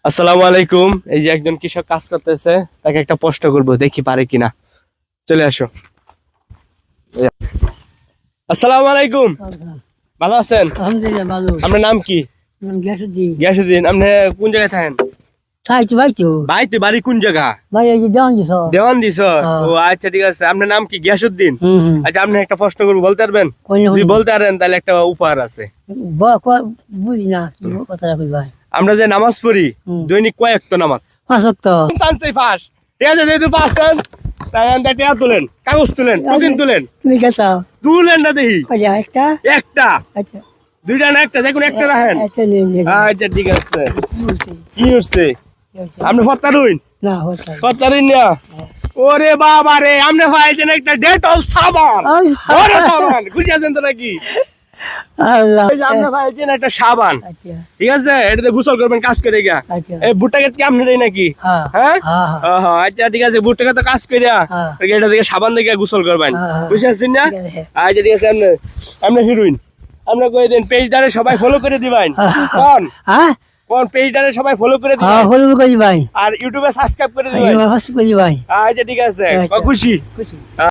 আসসালামু আলাইকুম। এই যে একজন কৃষক কাজ করতেছে, তাকে একটা প্রশ্ন করবো, দেখি পারে কিনা। চলে আসো। আসসালামু আলাইকুম, ভালো আছেন? আলহামদুলিল্লাহ ভালো। আপনার নাম কি? গ্যাসুদ্দিন গিয়াসুদ্দিন। আপনি কোন জায়গায় থাকেন? খাইছি ভাই তো ভাই তুই বাড়ি কোন জায়গা? ভাই এই যে দেওয়ান দিছ। দেওয়ান দিছ? ও আচ্ছা, ঠিক আছে। আপনার নাম কি? গিয়াসুদ্দিন। আচ্ছা, আপনি একটা প্রশ্ন করবো, বলতে পারবেন? যদি বলতে পারেন তাহলে একটা উপহার আছে। বুঝি না কি কথা কই ভাই। আমরা যে নামাজ পড়ি, দৈনিক কয়েক তো নামাজ? 5 ওয়াক্ত। চান্সই ফাঁস। ঠিক আছে, যেহেতু পাঁচ চান, তাই টেয়া তুলেন, কাগজ তুলেন, প্রতিদিন তুলেন। তুমি কেতা তুলেন না দেখি। কয়টা একটা? একটা, আচ্ছা দুইটা না একটা, দেখুন একটা রাখেন। আচ্ছা নে আচ্ছা, ঠিক আছে। কি কি হইছে? হচ্ছে? আপনি ফত্তারুন? না হইছে। ফত্তারুন না? ওরে বাবা রে, আপনি পাইছেন একটা ডেটল সাবান। বড় সাবান, খুশি আছেন তো নাকি? আল্লাহ। এই যে আপনি পাইছেন একটা সাবান, আচ্ছা ঠিক আছে? এটাতে গোসল করবেন কাজ করে গিয়া। আচ্ছা। এই ভুট্টা ক্ষেত কি আপনারই নাকি? হ্যাঁ হ্যাঁ, হ্যাঁ হ্যাঁ। আচ্ছা, ঠিক আছে। ভুট্টা ক্ষেত কাজ করিয়া হ্যাঁ। এটা থেকে সাবান দিয়ে গোসল করবেন, হ্যাঁ। বুঝে আসছেন না? ঠিক আছে। আচ্ছা, ঠিক আছে। আপনি হিরোইন, আপনি কই দেন পেজটারে সবাই ফলো করে দিবেন। কোন হ্যাঁ কোন পেজটারে সবাই ফলো করে হ্যাঁ দিবেন, হলু কই ভাই। আর ইউটিউবে সাবস্ক্রাইব করে দিবেন। হসি কই ভাই। আচ্ছা, ঠিক আছে। আচ্ছা। খুশি? খুশি।